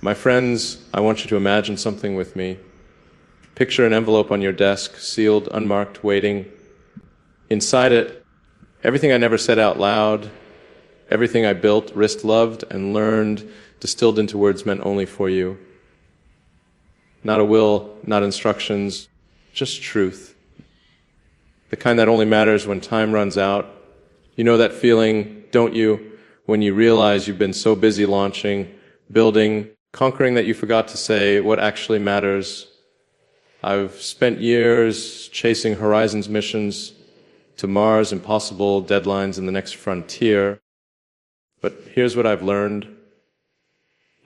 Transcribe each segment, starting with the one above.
My friends, I want you to imagine something with me. Picture an envelope on your desk, sealed, unmarked, waiting. Inside it, everything I never said out loud, everything I built, risked, loved, and learned, distilled into words meant only for you. Not a will, not instructions, just truth. The kind that only matters when time runs out. You know that feeling, don't you, when you realize you've been so busy launching, building, conquering that you forgot to say what actually matters. I've spent years chasing Horizons missions to Mars, impossible deadlines in the next frontier. But here's what I've learned.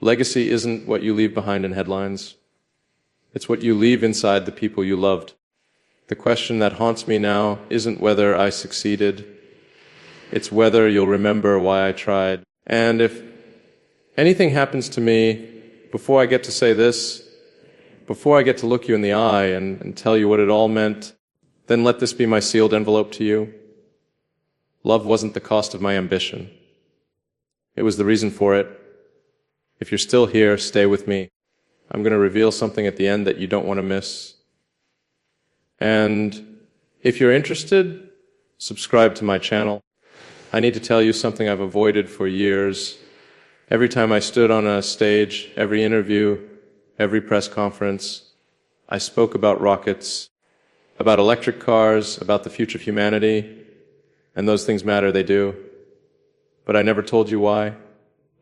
Legacy isn't what you leave behind in headlines. It's what you leave inside the people you loved. The question that haunts me now isn't whether I succeeded. It's whether you'll remember why I tried. And if anything happens to me before I get to say this, before I get to look you in the eye and tell you what it all meant, then let this be my sealed envelope to you. Love wasn't the cost of my ambition. It was the reason for it. If you're still here, stay with me. I'm going to reveal something at the end that you don't want to miss. And if you're interested, subscribe to my channel. I need to tell you something I've avoided for years. Every time I stood on a stage, every interview, every press conference, I spoke about rockets, about electric cars, about the future of humanity, and those things matter, they do. But I never told you why.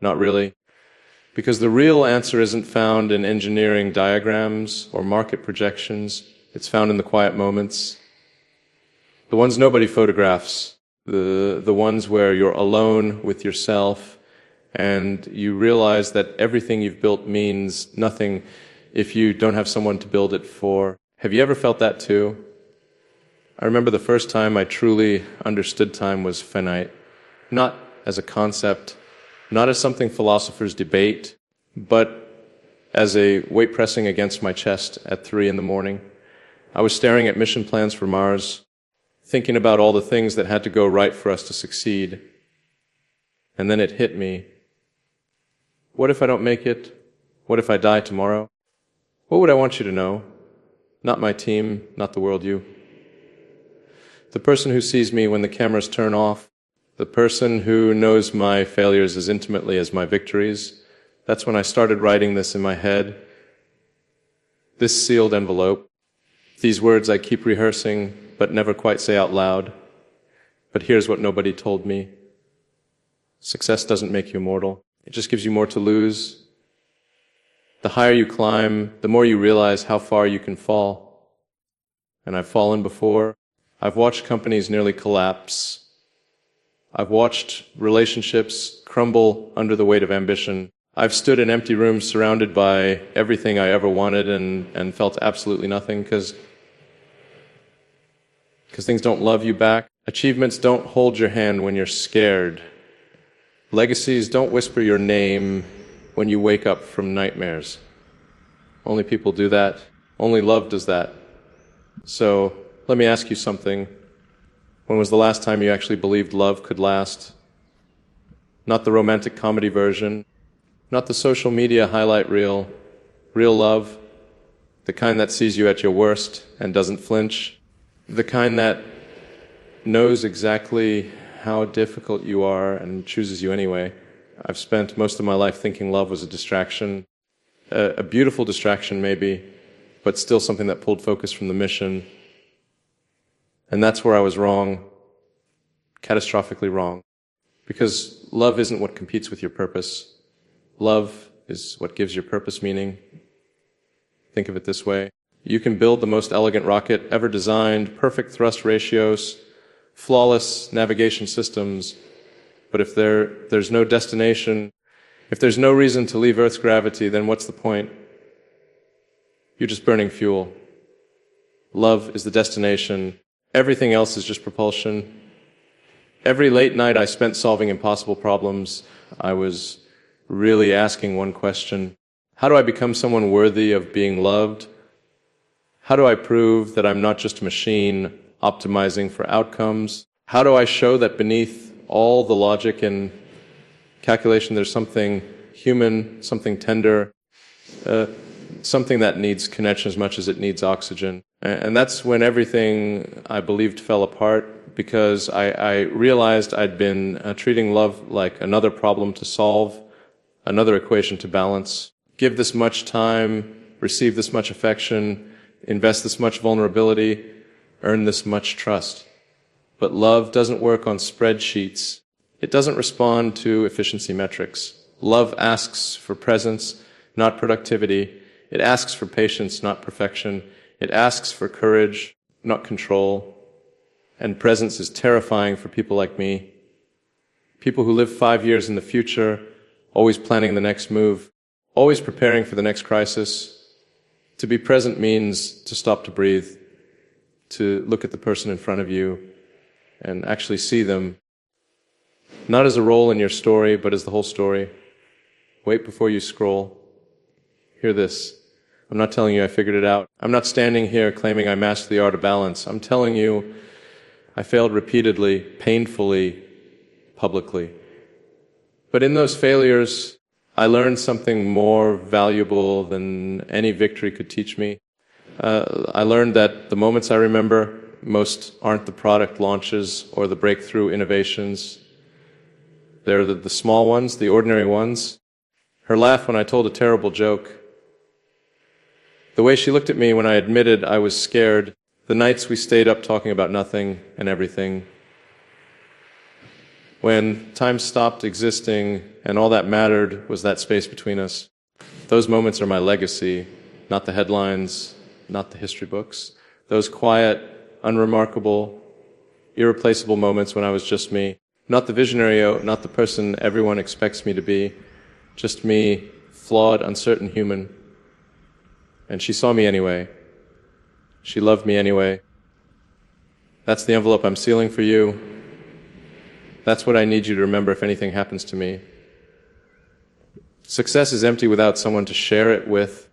Not really. Because the real answer isn't found in engineering diagrams or market projections. It's found in the quiet moments. The ones nobody photographs. The ones where you're alone with yourself and you realize that everything you've built means nothing if you don't have someone to build it for. Have you ever felt that too? I remember the first time I truly understood time was finite. Not as a concept, not as something philosophers debate, but as a weight pressing against my chest at 3 a.m. I was staring at mission plans for Mars, thinking about all the things that had to go right for us to succeed. And then it hit me. What if I don't make it? What if I die tomorrow? What would I want you to know? Not my team, not the world, you. The person who sees me when the cameras turn off, the person who knows my failures as intimately as my victories. That's when I started writing this in my head. This sealed envelope. These words I keep rehearsing, but never quite say out loud. But here's what nobody told me. Success doesn't make you immortal. It just gives you more to lose. The higher you climb, the more you realize how far you can fall. And I've fallen before. I've watched companies nearly collapse. I've watched relationships crumble under the weight of ambition. I've stood in empty rooms surrounded by everything I ever wanted and felt absolutely nothing because things don't love you back. Achievements don't hold your hand when you're scared. Legacies don't whisper your name when you wake up from nightmares. Only people do that. Only love does that. So let me ask you something. When was the last time you actually believed love could last? Not the romantic comedy version, not the social media highlight reel. Real love, the kind that sees you at your worst and doesn't flinch, the kind that knows exactly how difficult you are and chooses you anyway. I've spent most of my life thinking love was a distraction, a beautiful distraction maybe, but still something that pulled focus from the mission. And that's where I was wrong, catastrophically wrong, because love isn't what competes with your purpose. Love is what gives your purpose meaning. Think of it this way. You can build the most elegant rocket ever designed, perfect thrust ratios, flawless navigation systems, but if there's no destination, if there's no reason to leave Earth's gravity, then what's the point? You're just burning fuel. Love is the destination. Everything else is just propulsion. Every late night I spent solving impossible problems, I was really asking one question. How do I become someone worthy of being loved? How do I prove that I'm not just a machine optimizing for outcomes? How do I show that beneath all the logic and calculation there's something human, something tender, something that needs connection as much as it needs oxygen. And that's when everything I believed fell apart, because I realized I'd been treating love like another problem to solve, another equation to balance. Give this much time, receive this much affection, invest this much vulnerability, earn this much trust. But love doesn't work on spreadsheets. It doesn't respond to efficiency metrics. Love asks for presence, not productivity. It asks for patience, not perfection. It asks for courage, not control. And presence is terrifying for people like me. People who live 5 years in the future, always planning the next move, always preparing for the next crisis. To be present means to stop to breathe, to look at the person in front of you and actually see them, not as a role in your story, but as the whole story. Wait before you scroll. Hear this. I'm not telling you I figured it out. I'm not standing here claiming I mastered the art of balance. I'm telling you I failed repeatedly, painfully, publicly. But in those failures, I learned something more valuable than any victory could teach me. I learned that the moments I remember most aren't the product launches or the breakthrough innovations. They're the small ones, the ordinary ones. Her laugh when I told a terrible joke. The way she looked at me when I admitted I was scared. The nights we stayed up talking about nothing and everything. When time stopped existing and all that mattered was that space between us. Those moments are my legacy, not the headlines, not the history books. Those quiet, unremarkable, irreplaceable moments when I was just me. Not the visionary, not the person everyone expects me to be. Just me, flawed, uncertain human. And she saw me anyway. She loved me anyway. That's the envelope I'm sealing for you. That's what I need you to remember if anything happens to me. Success is empty without someone to share it with.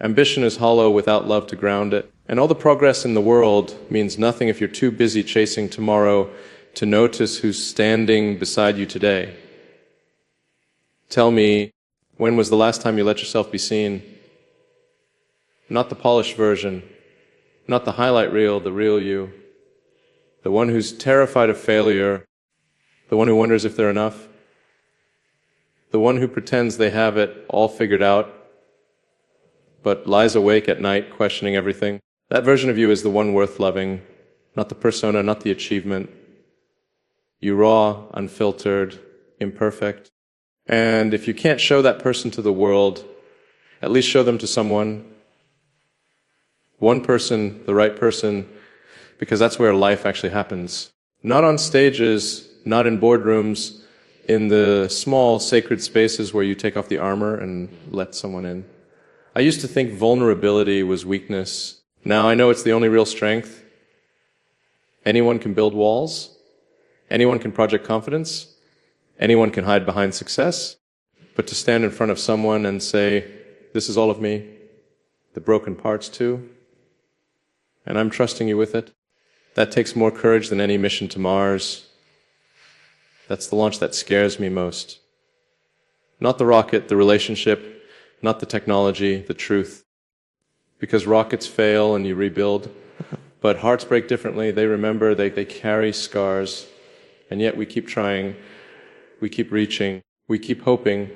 Ambition is hollow without love to ground it. And all the progress in the world means nothing if you're too busy chasing tomorrow to notice who's standing beside you today. Tell me, when was the last time you let yourself be seen? Not the polished version, not the highlight reel, the real you. The one who's terrified of failure, the one who wonders if they're enough, the one who pretends they have it all figured out, but lies awake at night questioning everything. That version of you is the one worth loving, not the persona, not the achievement. You raw, unfiltered, imperfect. And if you can't show that person to the world, at least show them to someone. One person, the right person, because that's where life actually happens. Not on stages, not in boardrooms, in the small sacred spaces where you take off the armor and let someone in. I used to think vulnerability was weakness. Now I know it's the only real strength. Anyone can build walls. Anyone can project confidence. Anyone can hide behind success. But to stand in front of someone and say, this is all of me, the broken parts too, and I'm trusting you with it, that takes more courage than any mission to Mars. That's the launch that scares me most. Not the rocket, the relationship, not the technology, the truth. Because rockets fail and you rebuild, but hearts break differently. They remember, they carry scars, and yet we keep trying, we keep reaching, we keep hoping,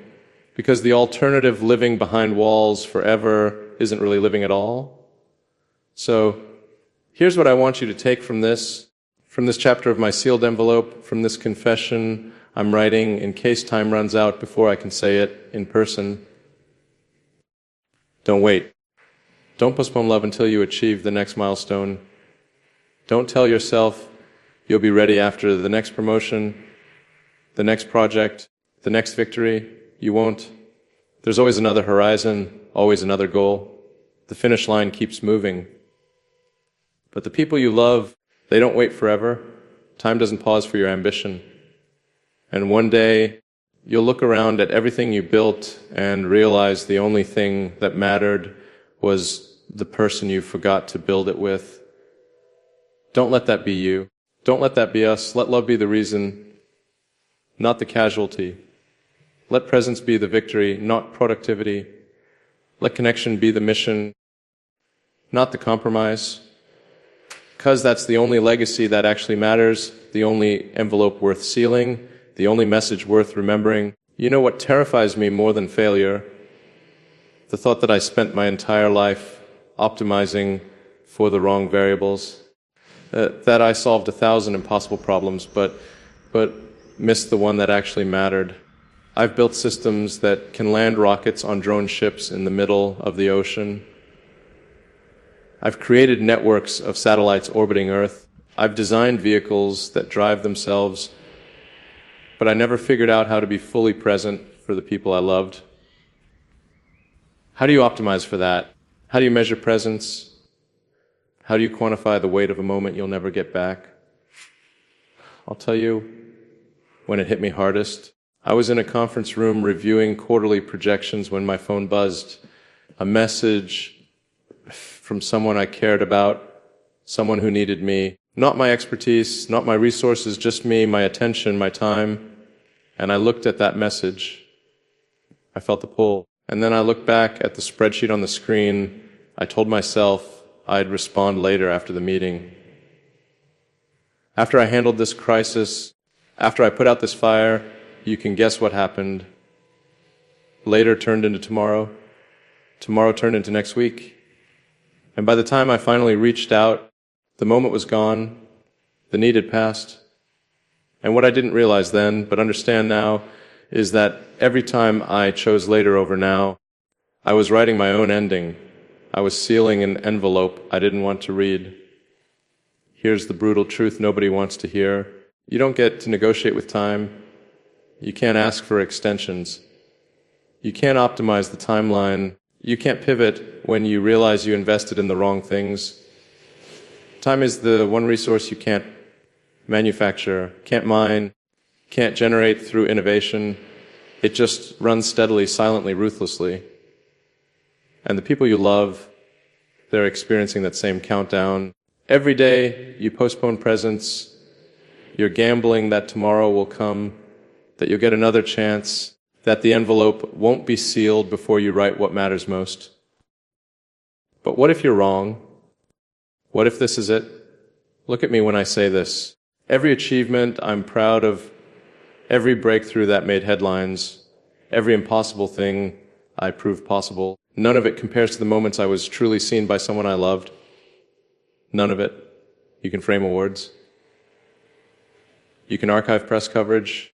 because the alternative living behind walls forever isn't really living at all. So here's what I want you to take from this chapter of my sealed envelope, from this confession I'm writing in case time runs out before I can say it in person. Don't wait. Don't postpone love until you achieve the next milestone. Don't tell yourself you'll be ready after the next promotion, the next project, the next victory. You won't. There's always another horizon, always another goal. The finish line keeps moving. But the people you love, they don't wait forever. Time doesn't pause for your ambition. And one day, you'll look around at everything you built and realize the only thing that mattered was the person you forgot to build it with. Don't let that be you. Don't let that be us. Let love be the reason, not the casualty. Let presence be the victory, not productivity. Let connection be the mission, not the compromise. Because that's the only legacy that actually matters, the only envelope worth sealing, the only message worth remembering. You know what terrifies me more than failure? The thought that I spent my entire life optimizing for the wrong variables. That I solved 1,000 impossible problems, but missed the one that actually mattered. I've built systems that can land rockets on drone ships in the middle of the ocean. I've created networks of satellites orbiting Earth. I've designed vehicles that drive themselves, but I never figured out how to be fully present for the people I loved. How do you optimize for that? How do you measure presence? How do you quantify the weight of a moment you'll never get back? I'll tell you when it hit me hardest. I was in a conference room reviewing quarterly projections when my phone buzzed. A message from someone I cared about, someone who needed me. Not my expertise, not my resources, just me, my attention, my time. And I looked at that message. I felt the pull. And then I looked back at the spreadsheet on the screen. I told myself I'd respond later after the meeting. After I handled this crisis, after I put out this fire, you can guess what happened. Later turned into tomorrow. Tomorrow turned into next week. And by the time I finally reached out, the moment was gone. The need had passed. And what I didn't realize then, but understand now, is that every time I chose later over now, I was writing my own ending. I was sealing an envelope I didn't want to read. Here's the brutal truth nobody wants to hear. You don't get to negotiate with time. You can't ask for extensions. You can't optimize the timeline. You can't pivot when you realize you invested in the wrong things. Time is the one resource you can't manufacture, can't mine, can't generate through innovation. It just runs steadily, silently, ruthlessly. And the people you love, they're experiencing that same countdown. Every day you postpone presence, you're gambling that tomorrow will come, that you'll get another chance, that the envelope won't be sealed before you write what matters most. But what if you're wrong? What if this is it? Look at me when I say this. Every achievement I'm proud of, every breakthrough that made headlines, every impossible thing I proved possible, none of it compares to the moments I was truly seen by someone I loved. None of it. You can frame awards. You can archive press coverage.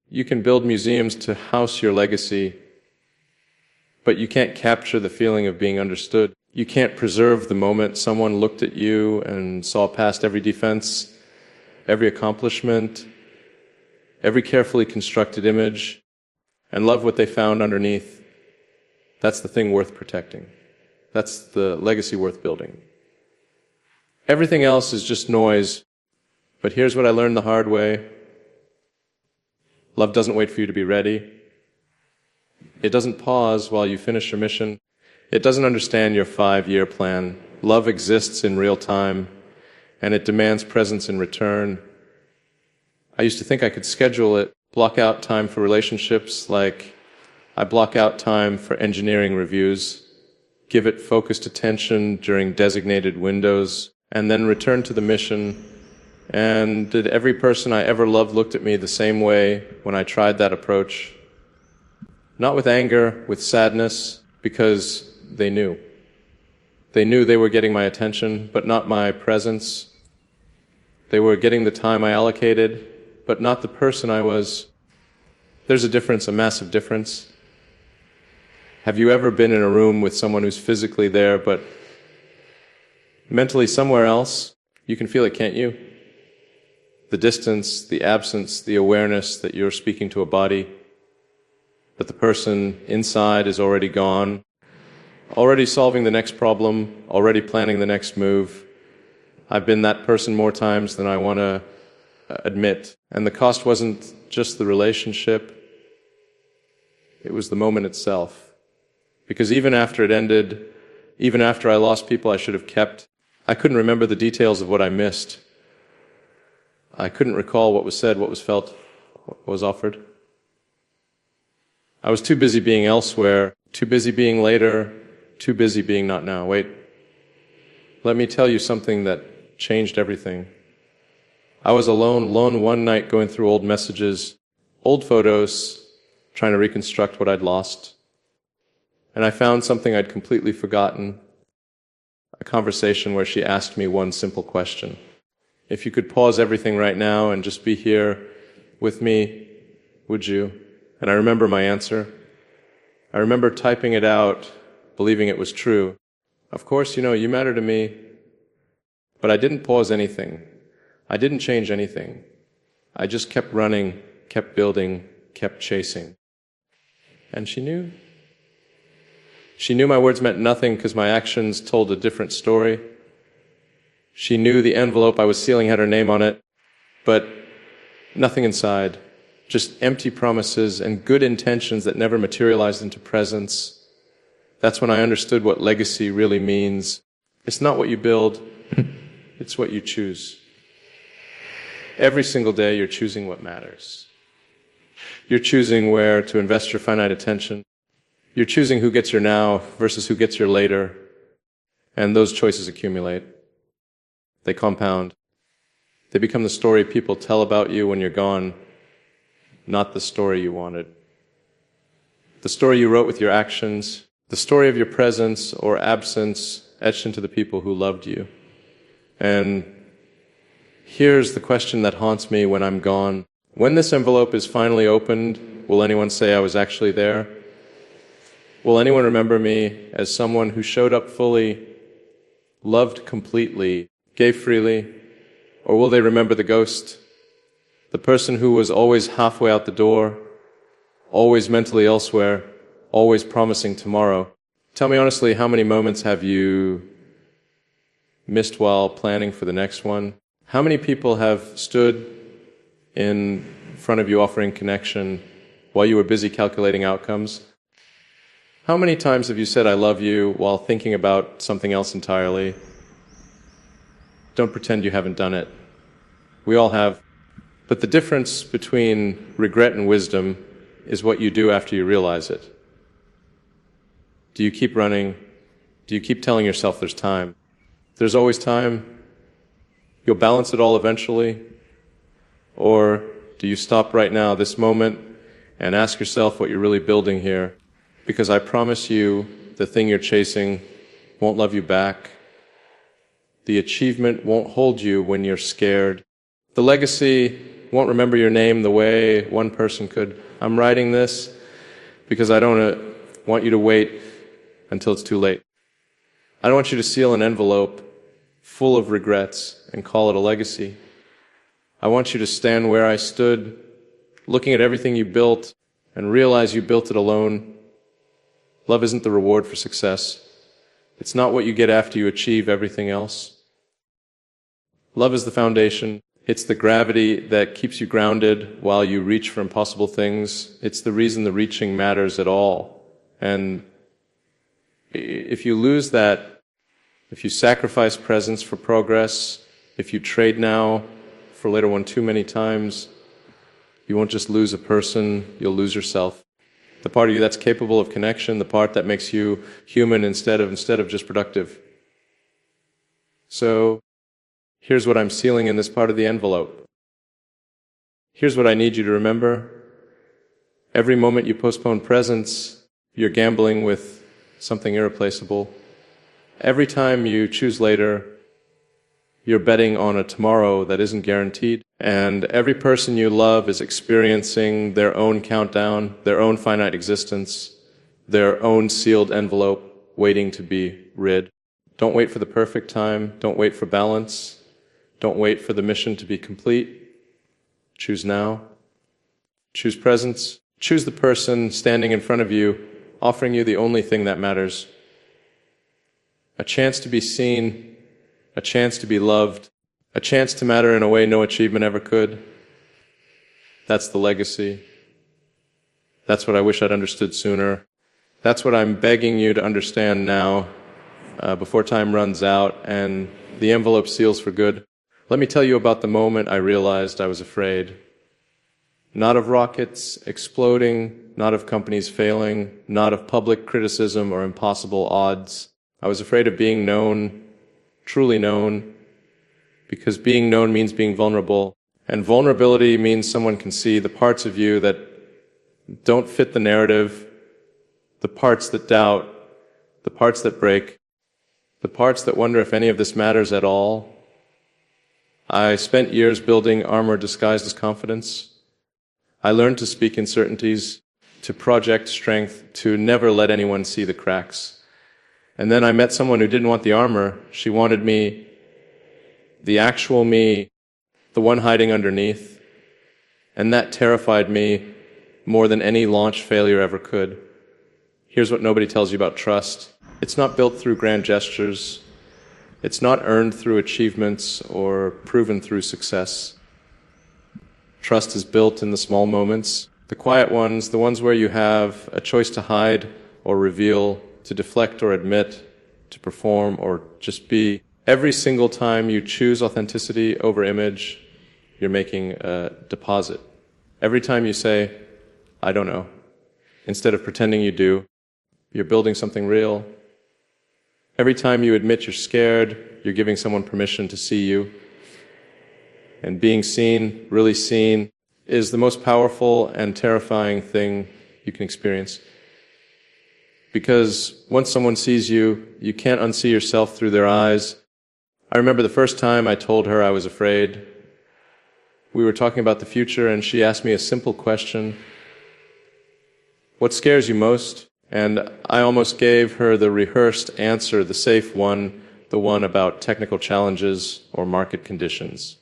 You can build museums to house your legacy. But you can't capture the feeling of being understood. You can't preserve the moment someone looked at you and saw past every defense, every accomplishment, every carefully constructed image, and love what they found underneath. That's the thing worth protecting. That's the legacy worth building. Everything else is just noise. But here's what I learned the hard way. Love doesn't wait for you to be ready. It doesn't pause while you finish your mission. It doesn't understand your 5-year plan. Love exists in real time, and it demands presence in return. I used to think I could schedule it, block out time for relationships like I block out time for engineering reviews, give it focused attention during designated windows, and then return to the mission. And did every person I ever loved looked at me the same way when I tried that approach? Not with anger, with sadness, because they knew. They knew they were getting my attention, but not my presence. They were getting the time I allocated, but not the person I was. There's a difference, a massive difference. Have you ever been in a room with someone who's physically there, but mentally somewhere else? You can feel it, can't you? The distance, the absence, the awareness that you're speaking to a body, that the person inside is already gone, already solving the next problem, already planning the next move. I've been that person more times than I want to admit. And the cost wasn't just the relationship, it was the moment itself. Because even after it ended, even after I lost people I should have kept, I couldn't remember the details of what I missed. I couldn't recall what was said, what was felt, what was offered. I was too busy being elsewhere, Too busy being later, too busy being not now. Wait, let me tell you something that changed everything. I was alone one night going through old messages, old photos, trying to reconstruct what I'd lost. And I found something I'd completely forgotten, a conversation where she asked me one simple question. If you could pause everything right now and just be here with me, would you? And I remember my answer. I remember typing it out, believing it was true. Of course, you matter to me, but I didn't pause anything. I didn't change anything. I just kept running, kept building, kept chasing. And she knew. She knew my words meant nothing because my actions told a different story. She knew the envelope I was sealing had her name on it, but nothing inside. Just empty promises and good intentions that never materialized into presence. That's when I understood what legacy really means. It's not what you build, it's what you choose. Every single day you're choosing what matters. You're choosing where to invest your finite attention. You're choosing who gets your now versus who gets your later. And those choices accumulate. They compound. They become the story people tell about you when you're gone, not the story you wanted. The story you wrote with your actions, the story of your presence or absence etched into the people who loved you. And here's the question that haunts me when I'm gone. When this envelope is finally opened, will anyone say I was actually there? Will anyone remember me as someone who showed up fully, loved completely, gave freely? Or will they remember the ghost? The person who was always halfway out the door, always mentally elsewhere, always promising tomorrow. Tell me honestly, how many moments have you missed while planning for the next one? How many people have stood in front of you offering connection while you were busy calculating outcomes? How many times have you said I love you while thinking about something else entirely? Don't pretend you haven't done it. We all have. But the difference between regret and wisdom is what you do after you realize it. Do you keep running? Do you keep telling yourself there's time? There's always time. You'll balance it all eventually. Or do you stop right now, this moment, and ask yourself what you're really building here? Because I promise you, the thing you're chasing won't love you back. The achievement won't hold you when you're scared. The legacy won't remember your name the way one person could. I'm writing this because I don't want you to wait until it's too late. I don't want you to seal an envelope full of regrets and call it a legacy. I want you to stand where I stood, looking at everything you built, and realize you built it alone. Love isn't the reward for success. It's not what you get after you achieve everything else. Love is the foundation. It's the gravity that keeps you grounded while you reach for impossible things. It's the reason the reaching matters at all. And if you lose that, if you sacrifice presence for progress, if you trade now for later one too many times, you won't just lose a person, you'll lose yourself. The part of you that's capable of connection, the part that makes you human instead of just productive. So, here's what I'm sealing in this part of the envelope. Here's what I need you to remember. Every moment you postpone presence, you're gambling with something irreplaceable. Every time you choose later, you're betting on a tomorrow that isn't guaranteed. And every person you love is experiencing their own countdown, their own finite existence, their own sealed envelope waiting to be rid. Don't wait for the perfect time. Don't wait for balance. Don't wait for the mission to be complete. Choose now. Choose presence. Choose the person standing in front of you, offering you the only thing that matters. A chance to be seen, a chance to be loved, a chance to matter in a way no achievement ever could. That's the legacy. That's what I wish I'd understood sooner. That's what I'm begging you to understand now, before time runs out and the envelope seals for good. Let me tell you about the moment I realized I was afraid. Not of rockets exploding, not of companies failing, not of public criticism or impossible odds. I was afraid of being known, truly known, because being known means being vulnerable. And vulnerability means someone can see the parts of you that don't fit the narrative, the parts that doubt, the parts that break, the parts that wonder if any of this matters at all. I spent years building armor disguised as confidence. I learned to speak uncertainties, to project strength, to never let anyone see the cracks. And then I met someone who didn't want the armor. She wanted me, the actual me, the one hiding underneath. And that terrified me more than any launch failure ever could. Here's what nobody tells you about trust. It's not built through grand gestures. It's not earned through achievements or proven through success. Trust is built in the small moments, the quiet ones, the ones where you have a choice to hide or reveal, to deflect or admit, to perform or just be. Every single time you choose authenticity over image, you're making a deposit. Every time you say, I don't know, instead of pretending you do, you're building something real. Every time you admit you're scared, you're giving someone permission to see you. And being seen, really seen, is the most powerful and terrifying thing you can experience. Because once someone sees you, you can't unsee yourself through their eyes. I remember the first time I told her I was afraid. We were talking about the future, and she asked me a simple question. What scares you most? And I almost gave her the rehearsed answer, the safe one, the one about technical challenges or market conditions.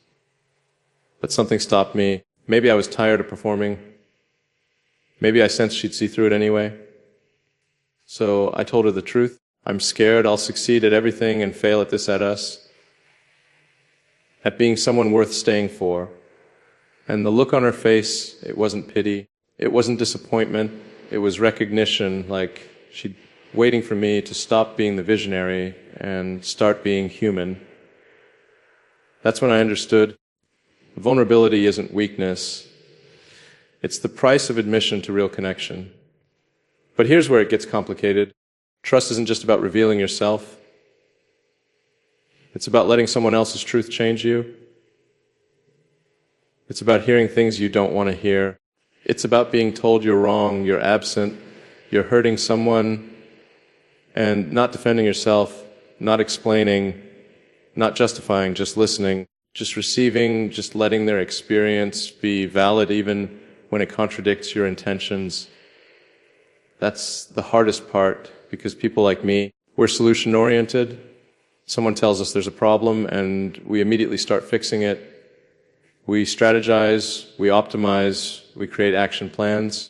But something stopped me. Maybe I was tired of performing. Maybe I sensed she'd see through it anyway. So I told her the truth. I'm scared I'll succeed at everything and fail at this, at us. At being someone worth staying for. And the look on her face, it wasn't pity. It wasn't disappointment. It was recognition, like she'd waiting for me to stop being the visionary and start being human. That's when I understood vulnerability isn't weakness. It's the price of admission to real connection. But here's where it gets complicated. Trust isn't just about revealing yourself. It's about letting someone else's truth change you. It's about hearing things you don't want to hear. It's about being told you're wrong, you're absent, you're hurting someone, and not defending yourself, not explaining, not justifying, just listening, just receiving, just letting their experience be valid even when it contradicts your intentions. That's the hardest part, because people like me, we're solution-oriented. Someone tells us there's a problem, and we immediately start fixing it. We strategize, we optimize, we create action plans.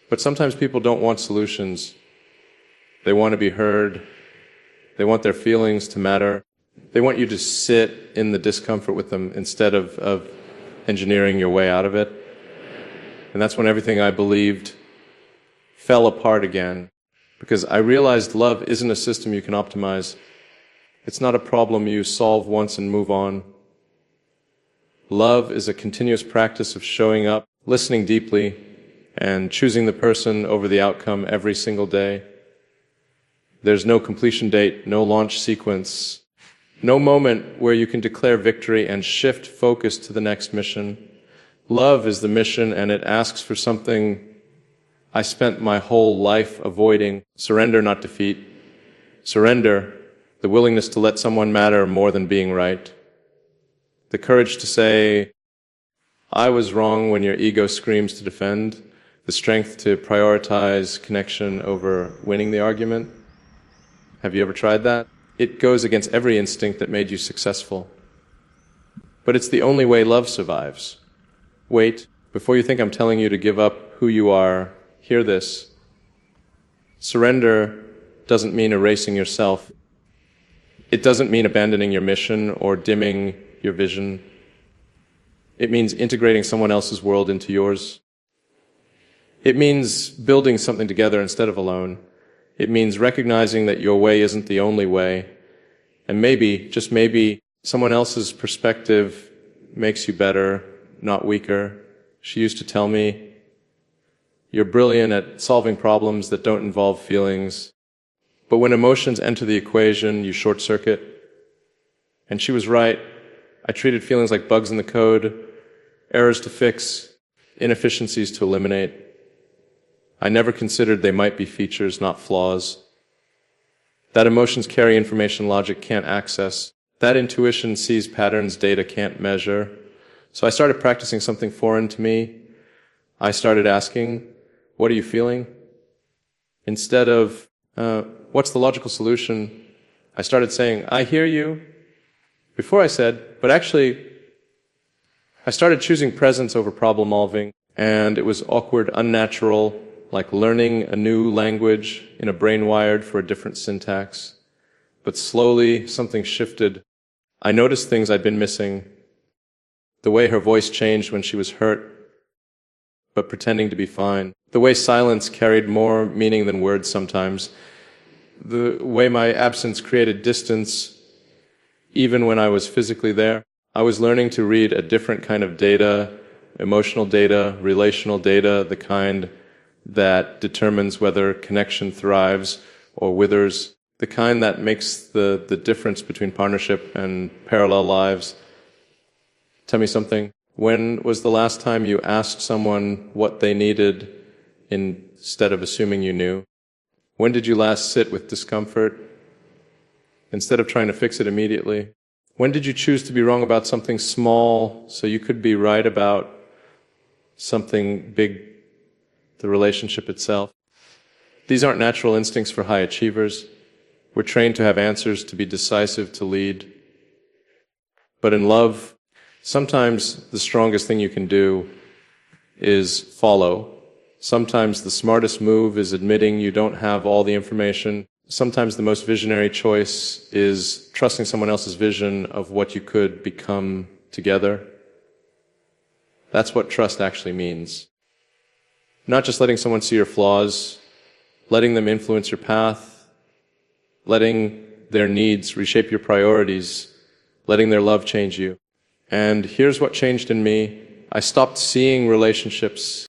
But sometimes people don't want solutions. They want to be heard. They want their feelings to matter. They want you to sit in the discomfort with them instead of engineering your way out of it. And that's when everything I believed fell apart again. Because I realized love isn't a system you can optimize. It's not a problem you solve once and move on. Love is a continuous practice of showing up, listening deeply, and choosing the person over the outcome every single day. There's no completion date, no launch sequence, no moment where you can declare victory and shift focus to the next mission. Love is the mission, and it asks for something I spent my whole life avoiding. Surrender, not defeat. Surrender, the willingness to let someone matter more than being right. The courage to say, I was wrong when your ego screams to defend. The strength to prioritize connection over winning the argument. Have you ever tried that? It goes against every instinct that made you successful. But it's the only way love survives. Wait, before you think I'm telling you to give up who you are, hear this. Surrender doesn't mean erasing yourself. It doesn't mean abandoning your mission or dimming your vision. It means integrating someone else's world into yours. It means building something together instead of alone. It means recognizing that your way isn't the only way. And maybe, just maybe, someone else's perspective makes you better, not weaker. She used to tell me, "You're brilliant at solving problems that don't involve feelings, but when emotions enter the equation, you short circuit." And she was right. I treated feelings like bugs in the code, errors to fix, inefficiencies to eliminate. I never considered they might be features, not flaws. That emotions carry information logic can't access. That intuition sees patterns data can't measure. So I started practicing something foreign to me. I started asking, "What are you feeling?" Instead of, "What's the logical solution?" I started saying, "I hear you." Before I said, but actually, I started choosing presence over problem solving, and it was awkward, unnatural, like learning a new language in a brain wired for a different syntax. But slowly, something shifted. I noticed things I'd been missing. The way her voice changed when she was hurt, but pretending to be fine. The way silence carried more meaning than words sometimes. The way my absence created distance, even when I was physically there. I was learning to read a different kind of data, emotional data, relational data, the kind that determines whether connection thrives or withers, the kind that makes the difference between partnership and parallel lives. Tell me something. When was the last time you asked someone what they needed instead of assuming you knew? When did you last sit with discomfort instead of trying to fix it immediately? When did you choose to be wrong about something small so you could be right about something big, the relationship itself? These aren't natural instincts for high achievers. We're trained to have answers, to be decisive, to lead. But in love, sometimes the strongest thing you can do is follow. Sometimes the smartest move is admitting you don't have all the information. Sometimes the most visionary choice is trusting someone else's vision of what you could become together. That's what trust actually means. Not just letting someone see your flaws, letting them influence your path, letting their needs reshape your priorities, letting their love change you. And here's what changed in me. I stopped seeing relationships